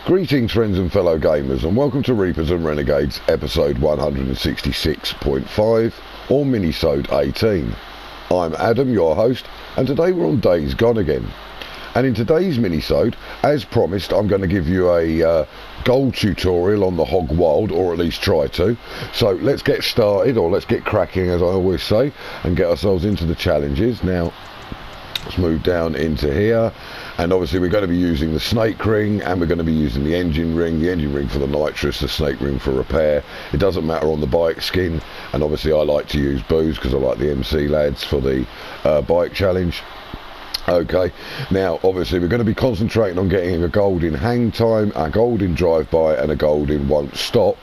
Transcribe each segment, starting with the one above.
Greetings friends and fellow gamers, and welcome to Reapers and Renegades episode 166.5 or Minisode 18. I'm Adam, your host, and today we're on Days Gone again. And in today's Minisode, as promised, I'm going to give you a gold tutorial on the Hog Wild, or at least try to. So let's get started, or let's get cracking as I always say, and get ourselves into the challenges. Now, let's move down into here, and obviously we're going to be using the snake ring, and we're going to be using the engine ring for the nitrous, the snake ring for repair. It doesn't matter on the bike skin, and obviously I like to use booze because I like the MC lads for the bike challenge. Okay, now obviously we're going to be concentrating on getting a gold in hang time, a gold in drive-by, and a gold in won't stop,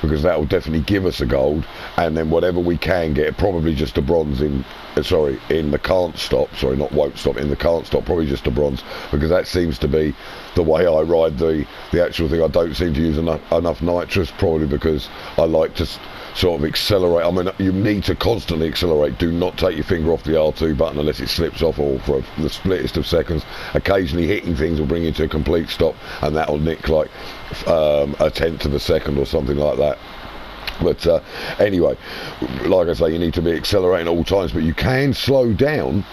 because that will definitely give us a gold. And then whatever we can get, probably just a bronze in the can't stop, not won't stop, in the can't stop, probably just a bronze, because that seems to be the way I ride the actual thing. I don't seem to use enough nitrous, probably because I like to sort of accelerate. I mean, you need to constantly accelerate. Do not take your finger off the R2 button unless it slips off, or for the splittest of seconds. Occasionally hitting things will bring you to a complete stop, and that'll nick like a tenth of a second or something like that. But anyway, like I say, you need to be accelerating at all times, but you can slow down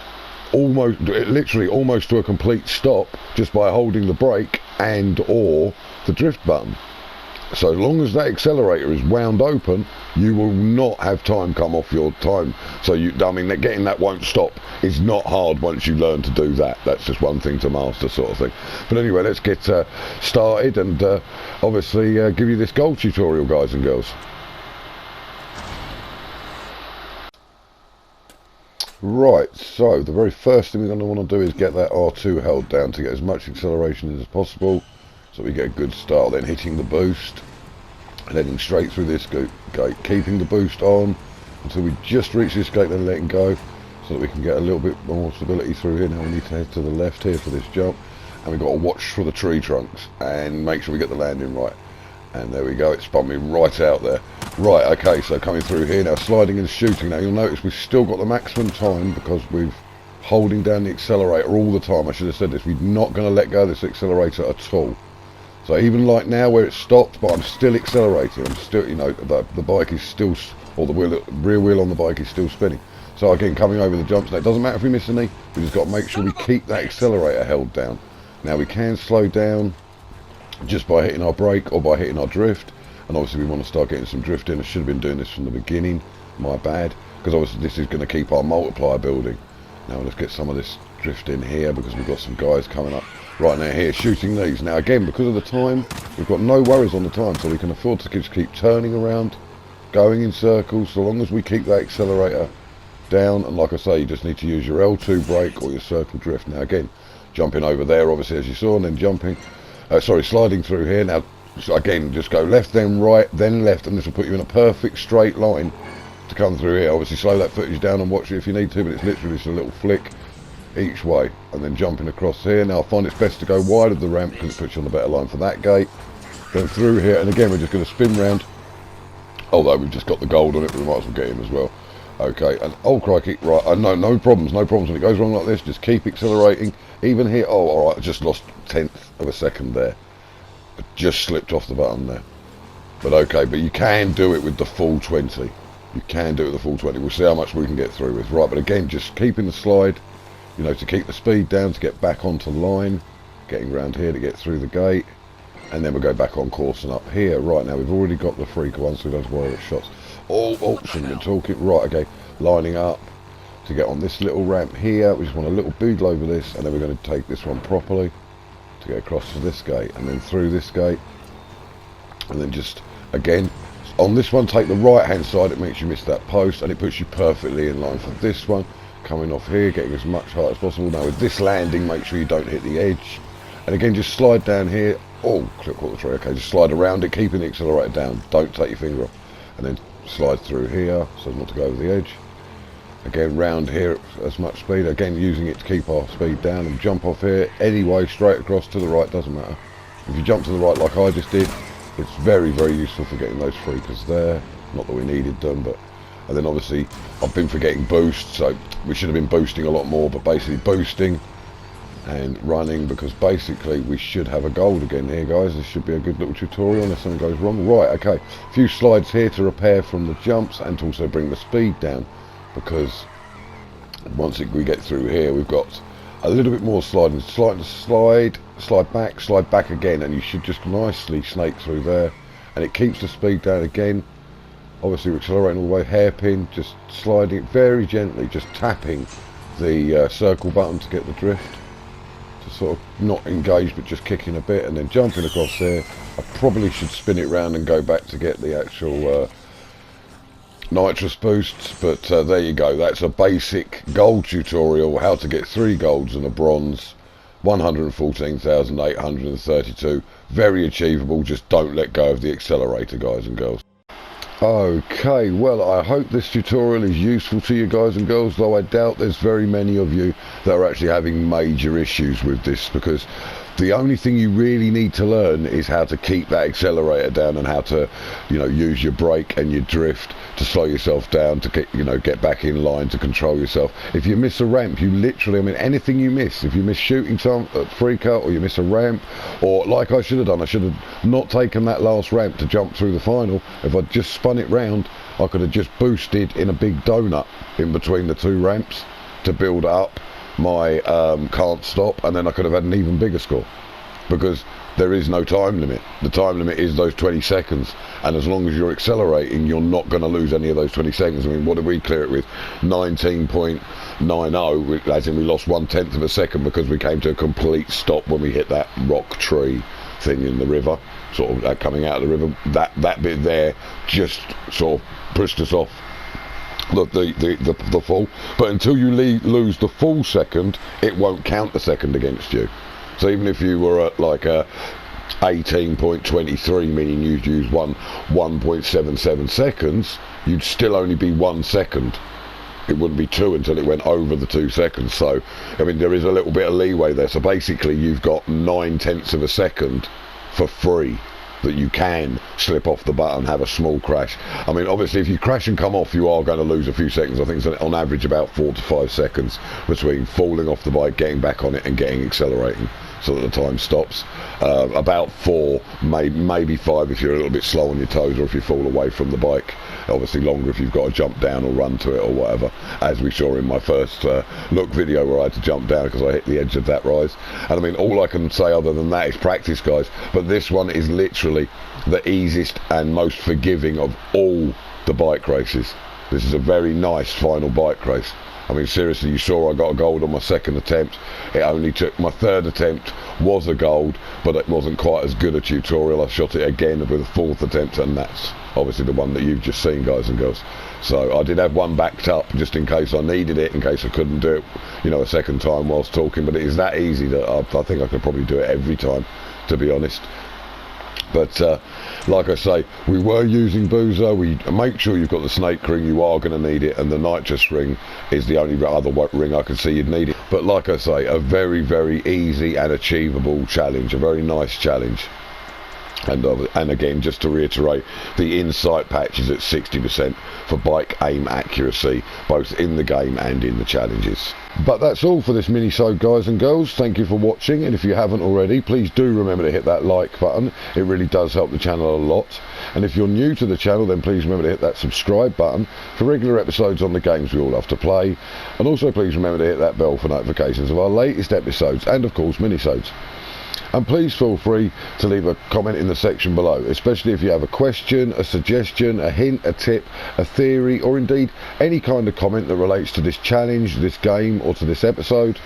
literally almost to a complete stop just by holding the brake and or the drift button. So long as that accelerator is wound open, you will not have time come off your time. So getting that won't stop is not hard once you learn to do that. That's just one thing to master, sort of thing. But anyway, let's get started, and obviously give you this gold tutorial, guys and girls. Right, so the very first thing we're going to want to do is get that R2 held down to get as much acceleration as possible, so we get a good start. Then hitting the boost and heading straight through this gate, keeping the boost on until we just reach this gate, then letting go so that we can get a little bit more stability through here. Now we need to head to the left here for this jump, and we've got to watch for the tree trunks and make sure we get the landing right. And there we go, it spun me right out there. Right, okay, so coming through here now, sliding and shooting. Now you'll notice we've still got the maximum time because we're holding down the accelerator all the time. I should have said this, we're not going to let go of this accelerator at all. So even like now where it stopped, but I'm still accelerating. I'm still, the bike is still, or the rear wheel on the bike is still spinning. So again, coming over the jumps, now it doesn't matter if we miss any, we just got to make sure we keep that accelerator held down. Now we can slow down just by hitting our brake or by hitting our drift, and obviously we want to start getting some drift in. I should have been doing this from the beginning, my bad, because obviously this is going to keep our multiplier building. Now let's get some of this drift in here, because we've got some guys coming up right now here shooting these. Now again, because of the time, we've got no worries on the time, so we can afford to just keep turning around, going in circles, so long as we keep that accelerator down. And like I say, you just need to use your L2 brake or your circle drift. Now again, jumping over there obviously as you saw, and then jumping sliding through here. Now again, just go left, then right, then left, and this will put you in a perfect straight line to come through here. Obviously slow that footage down and watch it if you need to, but it's literally just a little flick each way, and then jumping across here. Now I find it's best to go wide of the ramp because it puts you on the better line for that gate. Then through here, and again we're just going to spin round, although we've just got the gold on it, but we might as well get him as well. Okay, and oh crikey, right, no problems when it goes wrong like this. Just keep accelerating. Even here, oh alright, I just lost 1/10 of a second there. I just slipped off the button there. But okay, but you can do it with the full 20. You can do it with the full 20. We'll see how much we can get through with. Right, but again, just keeping the slide, to keep the speed down, to get back onto line, getting round here to get through the gate, and then we'll go back on course and up here. Right, now we've already got the freak one, so we don't have to worry about shots. Oh, shouldn't have been talking. Right, okay, lining up to get on this little ramp here. We just want a little boodle over this, and then we're going to take this one properly to get across to this gate, and then through this gate, and then just again on this one take the right hand side. It makes you miss that post, and it puts you perfectly in line for this one. Coming off here, getting as much height as possible. Now with this landing, make sure you don't hit the edge, and again just slide down here. Oh, clip caught the tree. Okay, just slide around it, keeping the accelerator down, don't take your finger off, and then slide through here so not to go over the edge. Again round here as much speed, again using it to keep our speed down, and jump off here anyway, straight across to the right, doesn't matter. If you jump to the right like I just did, it's very useful for getting those freakers there. Not that we needed them, but and then obviously I've been forgetting boost, so we should have been boosting a lot more, but basically boosting and running, because basically we should have a gold again here, guys. This should be a good little tutorial unless something goes wrong. Right, okay, a few slides here to repair from the jumps and to also bring the speed down, because once we get through here we've got a little bit more sliding. Slide back again, and you should just nicely snake through there, and it keeps the speed down again. Obviously we're accelerating all the way, hairpin, just sliding it very gently, just tapping the circle button to get the drift, to sort of not engage but just kicking a bit, and then jumping across there. I probably should spin it round and go back to get the actual nitrous boosts, but there you go. That's a basic gold tutorial, how to get 3 golds and a bronze, 114,832. Very achievable. Just don't let go of the accelerator, guys and girls. Okay, well, I hope this tutorial is useful to you guys and girls, though I doubt there's very many of you that are actually having major issues with this, because the only thing you really need to learn is how to keep that accelerator down, and how to, you know, use your brake and your drift to slow yourself down, to get, you know, get back in line, to control yourself. If you miss a ramp, you literally, I mean, anything you miss, if you miss shooting some free cut, or you miss a ramp, or like I should have done, I should have not taken that last ramp to jump through the final. If I'd just spun it round, I could have just boosted in a big donut in between the 2 ramps to build up my can't stop, and then I could have had an even bigger score, because there is no time limit. The time limit is those 20 seconds, and as long as you're accelerating, you're not going to lose any of those 20 seconds. I mean, what did we clear it with? 19.90, as in we lost 1/10 of a second, because we came to a complete stop when we hit that rock tree thing in the river, sort of coming out of the river. That bit there just sort of pushed us off the full, but until you lose the full second, it won't count the second against you. So even if you were at like a 18.23, meaning you'd use 1.77 seconds, you'd still only be 1 second. It wouldn't be 2 until it went over the 2 seconds. So I mean, there is a little bit of leeway there. So basically you've got 9/10 of a second for free that you can slip off the button, have a small crash. I mean, obviously if you crash and come off, you are going to lose a few seconds. I think it's on average about 4 to 5 seconds between falling off the bike, getting back on it, and getting accelerating, so that the time stops. About 4, maybe 5 if you're a little bit slow on your toes, or if you fall away from the bike. Obviously longer if you've got to jump down or run to it or whatever, as we saw in my first look video where I had to jump down because I hit the edge of that rise. And I mean, all I can say other than that is practice, guys. But this one is literally the easiest and most forgiving of all the bike races. This is a very nice final bike race. I mean, seriously, you saw I got a gold on my 2nd attempt. It only took, my 3rd attempt was a gold, but it wasn't quite as good a tutorial. I shot it again with a 4th attempt, and that's obviously the one that you've just seen, guys and girls. So I did have one backed up just in case I needed it, in case I couldn't do it, you know, a second time whilst talking. But it is that easy that I think I could probably do it every time, to be honest. But like I say, we were using boozer. We make sure you've got the snake ring, you are going to need it, and the nitrous ring is the only other ring I can see you'd need it. But like I say, a very, very easy and achievable challenge, a very nice challenge. And again, just to reiterate, the insight patch is at 60% for bike aim accuracy, both in the game and in the challenges. But that's all for this minisode, guys and girls. Thank you for watching, and if you haven't already, please do remember to hit that like button. It really does help the channel a lot. And if you're new to the channel, then please remember to hit that subscribe button for regular episodes on the games we all love to play. And also please remember to hit that bell for notifications of our latest episodes, and of course minisodes. And please feel free to leave a comment in the section below, especially if you have a question, a suggestion, a hint, a tip, a theory, or indeed any kind of comment that relates to this challenge, this game, or to this episode.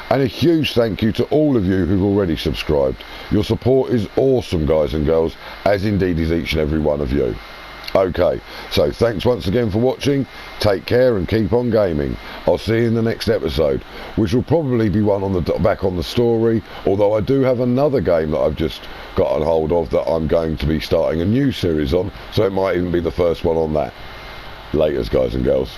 And a huge thank you to all of you who've already subscribed. Your support is awesome, guys and girls, as indeed is each and every one of you. Okay, so thanks once again for watching. Take care and keep on gaming. I'll see you in the next episode, which will probably be one on the back on the story, although I do have another game that I've just got a hold of that I'm going to be starting a new series on, so it might even be the first one on that. Laters, guys and girls.